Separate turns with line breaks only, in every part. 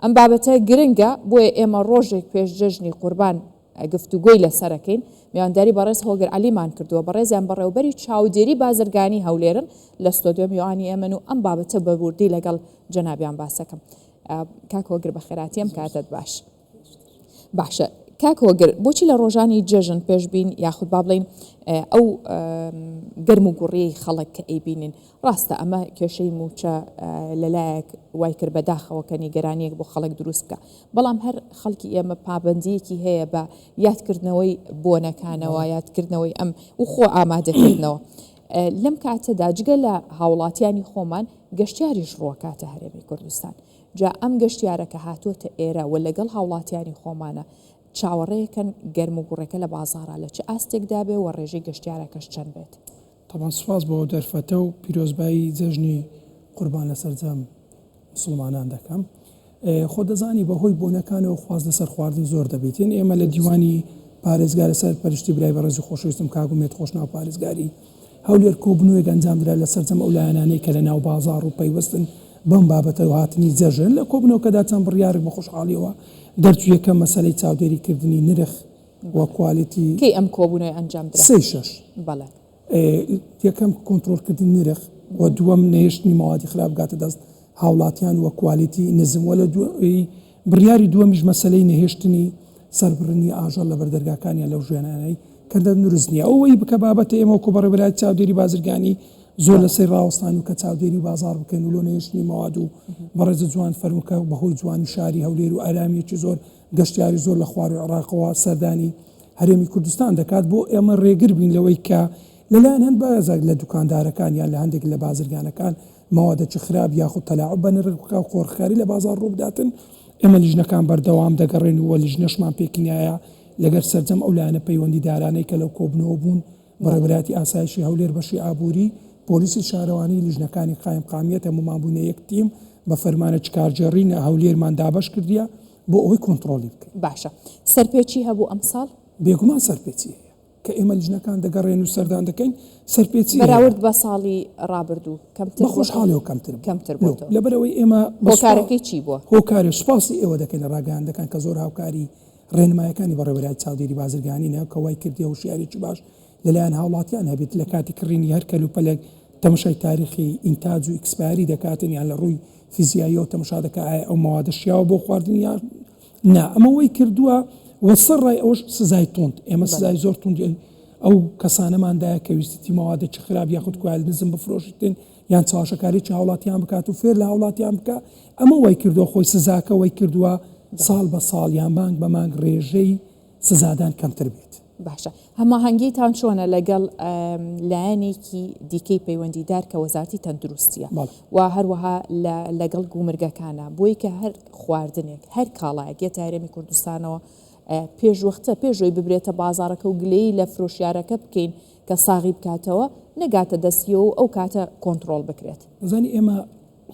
ئەم بابەتە گرنگە بۆیە ئێمە ڕۆژێک پێش جەژنی قوربان گفتوگۆی لەسەرەکەین. میوانداری بەڕێز هۆگر عەلیمان کردووە بەڕێزیان بەڕێوەبەری چاودێری بازرگانی هەولێرن لە ستۆدیۆ میوانی ئێمن و ئەم بابەتە بەوردی لەگەڵ جەنابیان باسەکەم. کاک هۆگر بە خێراتیە ئەم کاتت باشە. کاک هۆگر بۆچی لە ڕۆژانی جەژن پێشبین یاخود با بڵین ئەو گەرم و گوڕی خەڵک کە ئەیبینین ڕاستە ئەمە کێشەی موچە لەلایەک وای کرد بەداخەوە کە نیگەرانیەک بۆ خەڵک دروست بکە، بەڵام هەر خەڵکی ئێمە پابەندیەکی هەیە بە یادکردنەوەی بۆنەکانەوە، یادکردنەوەی ئەم و خۆ ئامادەکردنەوە. لەم کاتەدا جگە لە هاوڵاتیانی خۆمان گەشتیاریش ڕوەکاتە هەرێمی کوردستان. جا ئەم گەشتیارەکە هاتوۆتە ئێرە و لەگەڵ هاوڵاتیانی خۆمانە چاوەڕێیەکەن گەرم و گوڕەکە لە بازاڕە لە چه ئاستێکدا بێ و ڕێژەی گەشتیارەکەش چەند بێت.
طبعا سپاس بۆ دەرفەتە و پیرۆزبایی جەژنی قوربان لەسەرجەم مسلمانان دەکەم. خۆ دەزانی بەهۆی بۆنەکانەوە خواز لەسەر خواردن زۆر دەبێتین. ئێمە لە دیوانی پارێزگار لەسەر پەرشتی برای بەڕێزی خۆشەویستم کاگومێت خۆشناو پارێزگاری هەولێر کۆبنەوەیەک ئەنجامدرا لەسەرجەم ئەو لایەنانەی کە لە ناو بازاڕ و پەیوەستن بەم بابەتە و هاتنی جەژن لە کۆبنەوەکەدا چەند بڕیارێک بە خۆشحاڵیەوە دەرچوویەکە مەسەلەی چاودێریکردنی نرخ و کوالیتی
کەی ئەم کۆبوونەوەی ئەنجامدرا
3-6
بەڵێ
یەکەم کۆنتڕۆلکردنی نرخ و دووەم نەهێشتنی مەوادی خراپ گاتە دەست هاوڵاتیان و کوالیتی نزم وە لە بڕیاری دووەمیش مەسەلەی نەهێشتنی سەربڕنی ئاژەڵ لە بەردەرگاکانیان لەو ژوێنانەی کەندە نورست نییە. ئەوەی بکە بابەتە ئێمە وەکو بەڕێوەبەری چاودێری بازرگانی زۆر لەسەر ڕاوەستان و کە چاودێری بازار بکەین و لۆ نەهێشتنی مەواد و بەڕێزە جوان فەرمووکە بەهۆی جوانی شاری هەولێر و ئارامیەکی زۆر گەشتیاری زۆر لە خواری عێراقەوە سەردانی هەرێمی کوردستان دەکات بۆ ئێمە ڕێگر بین لەوەی کە لەلایەن هەند بازار لە دوکاندارەکان یان لە هەندێک لە بازرگانەکان مەوادێکی خراپ یاخود تەلاعوب بە نرخ و خۆرخاری لە بازار ڕوو بداتن. ئێمە لیژنەکان بەردەوام دەگەڕێن و لیژنەشمان پێکینایە لەگەر سەرجەم ئەو لایەنە پەیوەندی دارانەی کە لەو کۆبنەوە بوون بەڕێوەبەری ئاسایشی هەولێر بەشی ئابووری پۆلیسی شارەوانی لیژنەکانی قایم قامیەت هەمومان بوونە یەک تیم بە فەرمانە چکارجێڕینە هەولێرمان دابەش کردیە بۆ ئەوەی کۆنتڕۆلی بکەین.
باشە سەرپێچی هەبوو ئەمساڵ
بێگومان سەرپێچی هەیە کە ئێمە لیژنەکان دەگەڕێن و سەردان دەکەین سەرپێچی
بەراورد بە ساڵی ڕابردوو
بە خۆشحاڵیەوە کەمتر بوو لەبەرەوەی ئێمە
هۆکارەکەی چی بووە
هۆکاری سوپاسی ئێوە دەکەین لە ڕاگەیاندەکان کە زۆر هاوکاری ڕێنمایەکانی بەڕێوەبەری چاودێری بازرگانینە کە وای کردی هوشیارێکی باش لەلایەن هاوڵاتیان هەبێت لە کاتی کڕینی هەر کەلوپەلێک تەمەشای تاریخی ئینتاج و ئیکسپاری دەکاتن یان لە ڕووی فیزیاییەوە تەمەشا دەکات ئەو مەوادە شیاوە بۆ خواردن یان نا ئەمە وەی کردووە وەسەر ڕای ئەوش سزای توند ئێمە سزای زۆر توند ئەو کەسانەماندایە کە ویستی مەوادێکی خراپ یاخود کوایل نزم بفرۆشتن یان چاوەشەکاریی هاوڵاتیان بکات و فێر لە هاوڵاتیان بکە ئەمە وای کردووە خۆی سزاکە وای کردووە ساڵ بە ساڵ یان مانگ بە مانگ ڕێژەی سزادان کەمتر بێت.
باشە هەماهەنگیتان چۆنە لەگەڵ لایەنێکی دیکەی پەیوەندیدار کە وەزارەتی تەندروستیە و هەروەها لەگەڵ گومرگەکانە بۆی کە هەر خواردنێک هەر کاڵایەک یە هەرێمی کوردستانەوە پێشوەختە پێشۆی ببرێتە بازارەکە و گلەی لە فرۆشیارەکە بکەین کە ساغی بکاتەوە نەگاتە دەستیەوە و ئەو کاتە کۆنتڕۆڵ بکرێت.
زانی ئێمە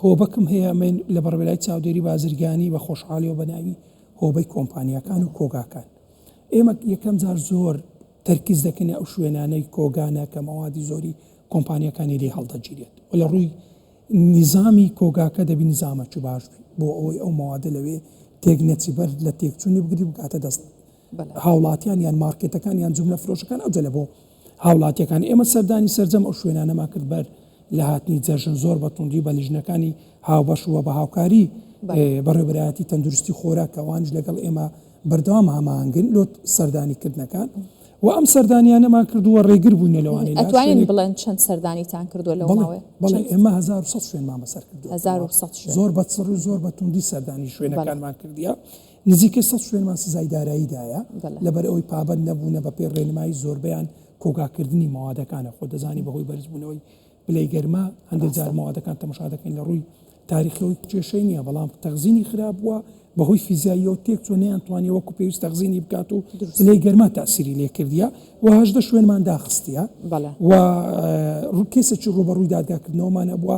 هۆبەکم هەیە من لە بەڕێوەبەری چاودێری بازرگانی بە خۆشحاڵیەوە بەناوی هۆبەی کۆمپانیەکان و کۆگاکان ئێمە یەکەم جار زۆر تەرکیز دەکەین ئەو شوێنانەی کۆگانە کە مەوادی زۆری کۆمپانیەکانی لێ هەڵدەگیرێت و لە ڕووی نیزامی کۆگاکە دەبی نیزامەکی باش بۆ ئەوەی ئەو مەوادە لەوێ تێک نەچی بەر لە تێکچوونی بگری بگاتە دەست هاوڵاتیان یان مارکێتەکان یان جوملە فرۆشەکان ئەوجە لە بۆ هاوڵاتیەکان ئێمە سەردانی سەرجەم ئەو شوێنانەما کرد بەر لە هاتنی جەژن زۆر بە توندی بە لیژنەکانی هاوبەشوە بە هاوکاری بەڕێوەبەری تەندروستی خۆراک ئەوانش لەگەڵ ئێمە بەردەوام هەماهنگن لۆت سەردانیکردنەکان و ئەم سەردانیانەمان کردووە ڕێگر بووینە لەوانەی
ئەتوانین بڵێن چەند سەردانیتان کردووە لەو ماوەیە؟
بەڵێ ئێمە 1100 شوێنمان بەسەر کردووە
1100
زۆر بەچڕ و زۆر بە توندی سەردانی شوێنەکانمان کردیە نزیکەی 100 شوێنمان سزای داراییدایە لەبەر ئەوەی پابەند نەبوونە بە پێ ڕێنمایی زۆربەیان کۆگاکردنی مەوادەکانە خۆ دەزانی بەهۆی بەرزبوونەوەی بلەی گەرما هەندێک جار مەوادەکان تەماشا دەکەین لە ڕووی تاریخەوەی کێشەی نییە بەڵام تەغزینی خراپ بووە بەهۆی فیزیاییەوە تێک چۆ نەیانتوانی وەکو پێویست تەغزینی بکات و لەی گەرما تاسیری لێ کردیە و 18 شوێنمان داخستیە و ڕووکێسێکی ڕوبەڕووی دادگاکردنەوەمانە بووە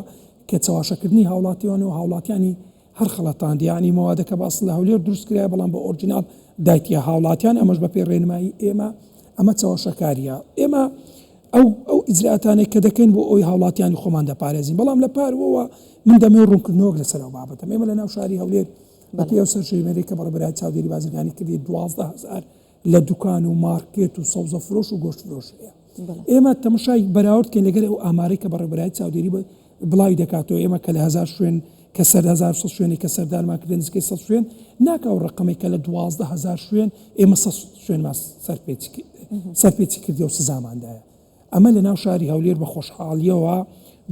کە چاواشەکردنی هاوڵاتیان و هاوڵاتیانی هەر خەڵەتاندیانی مەوادەکە باس لە هەولێر دروست کرایە بەڵام بە ئۆرجینال دایتیە هاوڵاتیان ئەمەش بە پێ ڕێنمایی ئەمە چاوەشەکاریە ئێمە ئەو ئیجرئاتانێک کە دەکەین بۆ ئەوی هاوڵاتیانی خۆمان دەپارێزین بەڵام لە پارەوەوە من دەمێ ڕوونکردنەوەک لەسەر ئەو بابەتە ئێمە لە ناو شاری هەولێر بە پێ سەرژێمەرێک کە بەڕێبەرای چاودێری بازرگانی کردی 12,000 لە دوکان و مارکێت و سەوزە فرۆش و گۆشت فرۆشەیە. ئێمە تەماشای بەراوردکەین لەگەر ئەو ئامارەی کە بەڕێبەرای چاودێری بڵاوی دەکاتەوە. ئێمە کە لە 1000 شوێن کە سەر 1000 شوێنی کە سەردارماکردن نزیکەی 100 شوێن ناکاو ڕقەمێک کە لە 12,000 شوێن ئێمە 100 شوێن سەرپێچی کردی و سزاماندایە. ئەمە لە ناو شاری هەولێر بە خۆشحاڵیەوە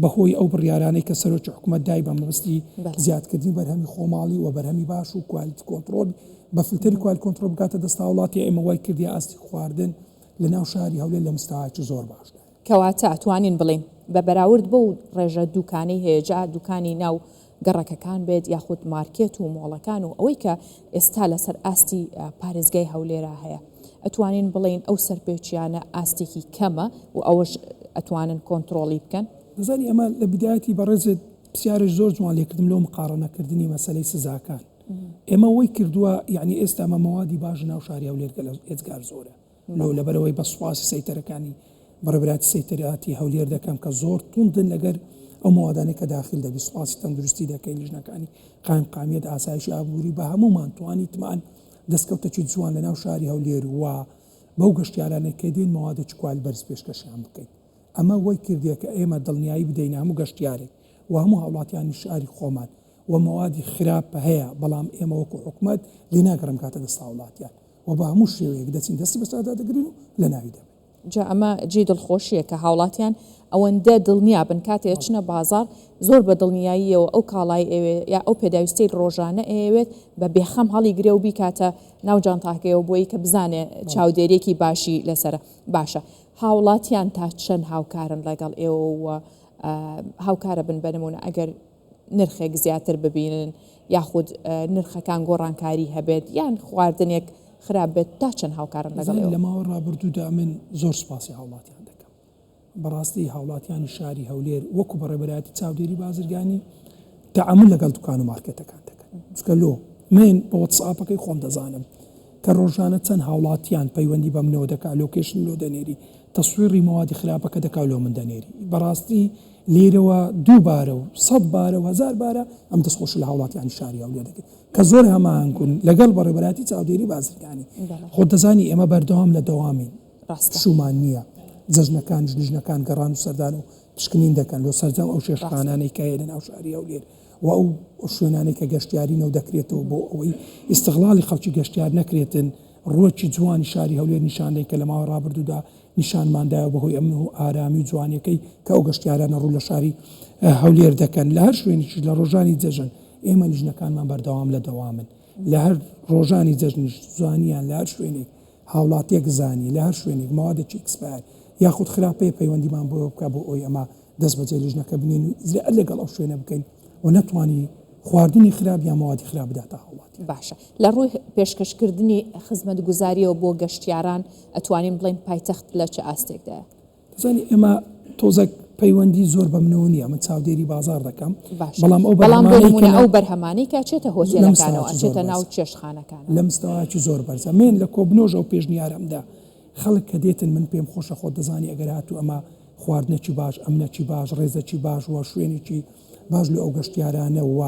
بەهۆی ئەو بڕیارانەی کە سەرۆکی حکوومەت دای بە مەبەستی زیادکردنی بەرهەمی خۆماڵی و بەرهەمی باش و کوالیتی کۆنتڕۆل بە فیلتەری کوالیتی کۆنتڕۆل بکاتە دەستا وڵاتی ئێمە وای کردی ئاستی خواردن لە ناو شاری هەولێر لە مستەواکی زۆر باشە.
کەواتە ئەتوانین بڵین بە بەراورد بۆ ڕێژە دوکانەی هەیەجا دوکانی ناو گەڕەکەکان بێت یاخود مارکێت و مۆڵەکان و ئەوەی کە ئێستا لەسەر ئاستی پارێزگای هەولێرە هەیە ئەتوانین بڵین ئەو سەرپێچیانە ئاستێکی کەمە و ئەوەش ئەتوانن کۆنتڕۆڵی بکەن.
دەزانی ئەمە لە بدایەتی بەڕێزت پرسیارش زۆر جوان لێکردم لەو مقارنەکردنی مەسەلەی سزاکان. ئێمە وەی کردووە یعنی ئێستا ئەمە مەوادی باش ناو شاری هەولێر لە ئێجگار زۆرە لەبەرەوەی بە سوپاسی سەیتەرەکانی بەڕێبەراتی سەیتەراتی هەولێر دەکەم کە زۆر توندن لەگەر ئەو مەوادانەی کە داخل دەبی سوپاسی تەندروستی دەکەین لیژنەکانی قایمقامیەت ئاسایشی ئابووری بە هەمومان توانیتمان دەستکەوتەکی جوان لە ناو شاری هەولێر وە بەو گەشتیارانەی کە دێن مەوادێکی کوال بەرز پێشکەشیان بکەین. ئەمە وەی کردیە کە ئێمە دڵنیایی بدەین هەموو گەشتیارێک و هەموو هاوڵاتیانی شاری خۆمان و مەوادی خراپ هەیە بەڵام ئێمە وەکو حکوومەت لێ ناگەڕم کاتە دەستا وڵاتیان و بە هەموو شێوەیەک دەچین دەستی بەسادا دەگرین و لە ناوی دەبێت.
جا ئەمە جێ دڵخۆشیە کە هاوڵاتیان ئەوەندە دڵنیا بن کاتێ چنە بازار زۆر بە دڵنیاییەوە ئەو کاڵای ئەوێ یا ئەو پێداویستی ڕۆژانە ئەوێت بە بێخەم هەڵی گرێ و بیکاتە ناو جانتاکەیەوە بۆی کە بزانێ چاودێرێکی باشی لەسرە باشە. هاوڵاتیان تا چەند هاوکارن لەگەڵ ئێوە هاوکارە بن بنمونە ئەگەر نرخێک زیاتر ببینن یاخود نرخەکان گۆڕانکاری هەبێت یان خواردنێک خراپ بێت تا چەند هاوکارن لەگەڵ
لە ماوە ڕابردوودا من زۆر سپاسی هاوڵاتیان دەکەم. بەڕاستی هاوڵاتیانی شاری هەولێر وەکو بەڕێبەراتی چاودێری بازرگانی تەعامل لەگەڵ دوکان و مارکێتەکان دەکەن. چکە لۆ من بە وەتساپەکەی خۆم دەزانم کە ڕۆژانە چەند هاوڵاتیان پەیوەندی بە منەوە دەکات لۆکێشن لۆ دەنێری تەسویری مەوادی خراپەکە دەکات لۆ من دەنێری. بەڕاستی لێرەوە 2 بارە و 100 بارە و 1000 بارە ئەم دەستخۆش لە هاوڵاتیانی شاری هەولێر دەکەن کە زۆر هەماهنگون لەگەڵ بەڕێبەراتی چاودێری بازرگانی. خۆ دەزانی ئێمە بەردەوام لە دەوامین شومان نییە جەژنەکان ژنەکان گەڕان و سەردان و پشکنین دەکەن لۆ سەرجەم ئەو شێشخانانەی کە لە ناو شاری هەولێر و ئەو شوێنانەی کە گەشتیارینەوە دەکرێتەوە بۆ ئەوەی ئیستیغلاڵی خەڵکی گەشتیار نەکرێتن ڕۆکی جوانی شاری هەولێر نیشاندەی کە لە ماوە ڕابردوودا نیشانماندایە بەهۆی ئەمن و ئارامی و جوانیەکەی کە ئەو گەشتیارانە ڕوو لە شاری هەولێر دەکەن لە هەر شوێنێکی لە ڕۆژانی جەژن ئێمە لیژنەکانمان بەردەوام لە دەوامن لە هەر ڕۆژانی جەژنیش زوانیان لە هەر شوێنێک هاوڵاتیەک زانی لە هەر شوێنێک مەوادێکی ئەکسپایر یاخود خراپەیە پەیوەندیمان بۆ بکە بۆ ئەوی ئەمە دەست بەجێ لیژنەکە بنین و لەگەڵ ئەو شوێنە بکەین و نەتوانی خواردنی خراپ یا مەوادی خراپ بداتە هاوڵاتی.
باشە لە ڕووی پێشکەشکردنی خزمەت گوزاریەوە بۆ گەشتیاران ئەتوانین بڵین پایتەخت لە چه ئاستێکدایە؟
دەزانی ئێمە تۆزێک پەیوەندی زۆر بە منەوە نییە من چاودێری بازار دەکەم
بەڵام ئەو بەرهەمانی کە چێتە هۆتێلەکانەوە چێتە ناو چێشتخانەکان
لە مستەواکی زۆر بەرزە من لە کۆبنۆژە و پێشنیارەمدا خەڵک کە دێتن من پێم خۆشە خۆ دەزانی ئەگەر هاتوو ئەمە خواردنەکی باش ئەمنەکی باش ڕێزەکی باش وە شوێنێکی باش لە ئەو گەشتیارانە و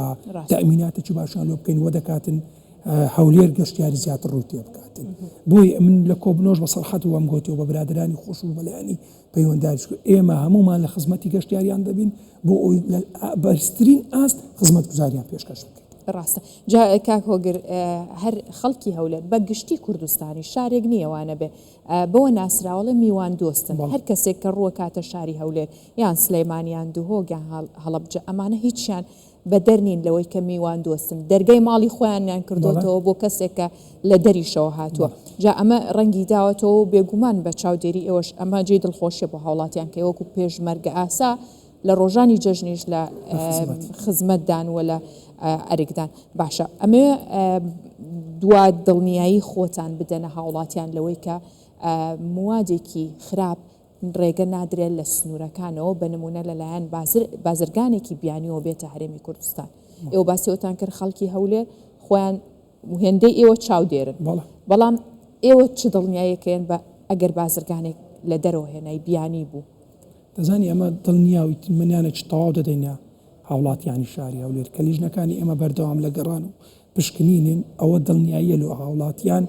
تەمیناتێکی باشان لۆ بکەین وە دەکاتن هەولێر گەشتیاری زیاتر ڕووی تێ بکاتن. بۆی من لە کۆبنۆژ بە سەرحەت وەم گوتەوە بە برادرانی خۆش و بەلایانی پەیوەندداریش ئێمە هەمومان لە خزمەتی گەشتیاریان دەبین بۆ ئەوی بەرزترین ئاست خزمەت گوزاریان پێشکەش بکەین.
ڕاستە جا کاک هۆگر هەر خەڵکی هەولێر بە گشتی کوردستانی شارێک نییەوانە بێ بەوە ناسراوەڵە میوان دۆستن هەر کەسێک کە ڕووە کاتە شاری هەولێر یان سلەیمانیان دوهۆگیان هەڵەبجە ئەمانە هیچیان بە دەرنین لەوەی کە میوان دۆستن دەرگای ماڵی خۆیانیان کردوتەوە بۆ کەسێکە لە دەریشەوە هاتووە. جا ئەمە ڕەنگی داوەتەوە بێگومان بە چاودێری ئێوەش ئەمە جێ دڵخۆشیە بۆ هاوڵاتیان کە وەکو پێشمەرگە ئاسا لە ڕۆژانی جەژنیش لە خزمەتدان و لە ئەرێکدان. باشە ئەمێ دوا دڵنیایی خۆتان بدەنە هاوڵاتیان لەوەی کە موادێکی خراپ ڕێگە نادرێت لە سنوورەکانەوە بە نمونە لەلایەن بازرگانێکی بیانیەوە بێتە هەرێمی کوردستان. ئێوە باسیەوەتان کرد خەڵکی هەولێر خۆیان هێندەی ئێوە چاودێرن بەڵام ئێوە چ دڵنیایەکەیان بە ئەگەر بازرگانێک لە دەرەوە هێنای بیانی بوو؟
دەزانی ئەمە دڵنیاوی منیانێکی تەواو دەدەینە هاوڵاتیانی شاری هەولێر کە لیژنەکانی ئێمە بەردەوام لە گەڕان و پشکنینن ئەوە دڵنیاییە لە هاوڵاتیان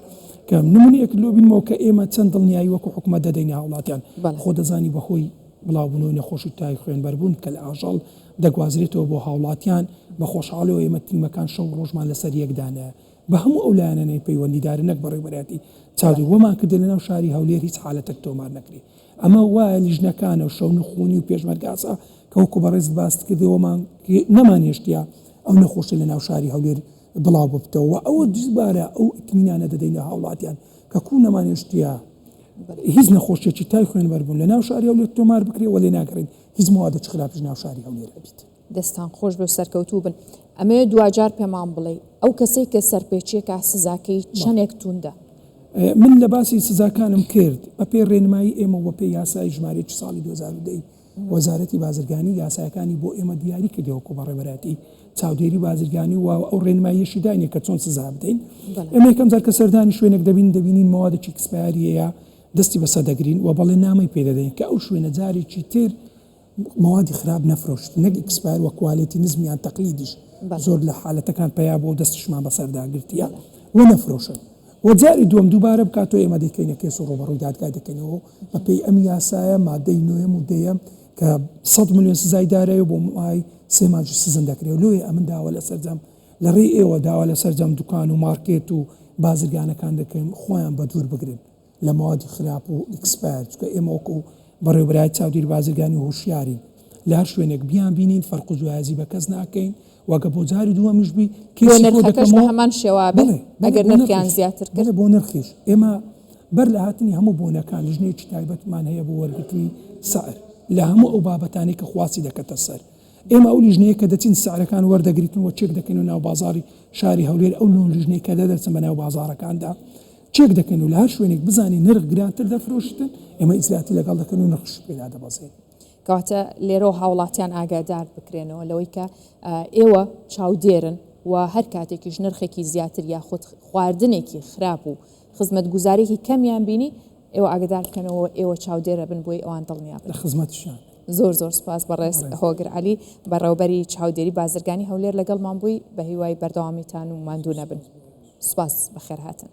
کە نمونەیەک لۆ بینەوە کە ئێمە چەند دڵنیایی وەکو حکومەت دەدەین هاوڵاتیان خۆ دەزانی بەخۆی بڵاوبوونەوەی نەخۆشی تای خوێنبەربوون کە لە ئاژەڵ دەگوازرێتەوە بۆ هاوڵاتیان بە خۆشحاڵەوە ئێمە تیمەکان شەو ڕۆژمان لەسەر یەکدانە بە هەموو ئەو لایەنەی پەیوەندیدارە نەک بەڕێوەبەرەتی چاودی وەمان کردە لەناو شاری هەولێر هیچ حالەتێک تۆمار نەکرێ ئەمە وایە لیژنەکانە و شەو نخوونی و پێشمەرگاسا کە وەکو بەڕێز باست کردەوەمان نەمانێشتیا ئەو نەخۆشی لە ناو شاری هەولێر بڵاو ببتەوە ئەوە دووبارە ئەو ئیتمینانە دەدەین لە هاوڵاتیان کە کو نەمانێشتیا هیچ نەخۆشیێکی تای خوێنبەربوون لە ناو شاری هەولێر تۆمار بکرێ و لێ ناگرێن هیچ موادە خراپیش ناو شاری هەولێر بێت.
دەستان خۆش بە سەرکەوتوو بن ئەمێ دوجار پێمان بڵێ ئەو کەسێک کە سەرپێچیەکە سزاکەی چەندێک توندە.
من لە باسی سزاکانم کرد بە پێی ڕێنمایی ئێمە وە پێی یاسای ژمارەی ساڵی 2010 وەزارەتی بازرگانی یاسایەکانی بۆ ئێمە دیاری کردەوەکو بەڕێوەبەراتی چاودێری بازرگانی و ئەو ڕێنماییەشی داینێ کە چۆن سزا بدەین ئێمە یەکەم جار کە سەردانی شوێنێک دەبینین مەوادێکی ئەکسپایریەیە دەستی بەسە دەگرین و بەڵێ نامەی پێدەدەین کە ئەو شوێنە جارێکی تر موادی خراپ نەفرۆشت نەک ئەکسپایر و کوالیتی نزمیان تەقلیدیش زۆر لە حالەتەکان پیا بۆ دەستشمان بەسەرداگرتیە و نەفرۆشن وەجاری دووەم دووبارە بکاتەوە ئێمە دەکەینە کێس و ڕۆبەڕووی دادگای دەکەینەوە بە پێی ئەم یاسایە مادەی نوێم و دەیەم کە 100 ملیۆن سزای دارەیە بۆ مای 3 مانجی سزن دەکرێت لۆیە ئەمن داوا لە سەرجەم لە ڕێی ئێوە داوا لە سەرجەم دوکان و مارکێت و بازرگانەکان دەکەین خۆیان بە دوور بگرن لە موادی خراپ و ئیکسپایر چکە ئێمە وەکو بەڕێوەبەری چاودێری بازرگانی هۆشیارین لە هەر شوێنێک بیان بینین فەرق و جوایزی بە کەس ناکەین واگە بۆ جاری دووەمیش بی
نرخەکەش بە هەمان شێوە ئەگەر نرخیان زیاتر کرد
بۆ نرخیش ئێمە بەر لە هاتنی هەموو بۆنەکان لژنەیەکی تایبەتمان هەیە بۆ وەرگرتووی سعر لە هەموو ئەو بابەتانی کە خواسی دەکەتە سەر ئێمە ئەو لیژنەیە کە دەچین سعرەکان وەردەگریتن و چێک دەکەین و ناو بازاری شاری هەولێر ئەو نوع لیژنەی کە دەدەچن بە ناو بازارەکاندا چێک دەکەن و لە هەر شوێنێک بزانین نرخ گرانتر دەفرۆشتن ئێمە ئیجراتی لەگەڵ دەکەن و نرخش پێدا دەبەزێن
کەواتە لێرە هاوڵاتیان ئاگادار بکرێنەوە لەوەی کە ئێوە چاودێرن و هەر کاتێکیش نرخێکی زیاتر یاخود خواردنێکی خراپ و خزمەت گوزارێکی کەمیان بینی ئێوە ئاگادار بکەنەوە ئێوە چاودێرە بن بۆی ئەوان دڵنیا
لە خزمەتشان
زۆر سپاس بەڕێز هۆگر عەلی بەڕێوەبەری چاودێری بازرگانی هەولێر لەگەڵمان بووی بە هیوای بەردەوامیتان و ماندوو نەبن سپاس بەخێر هاتن.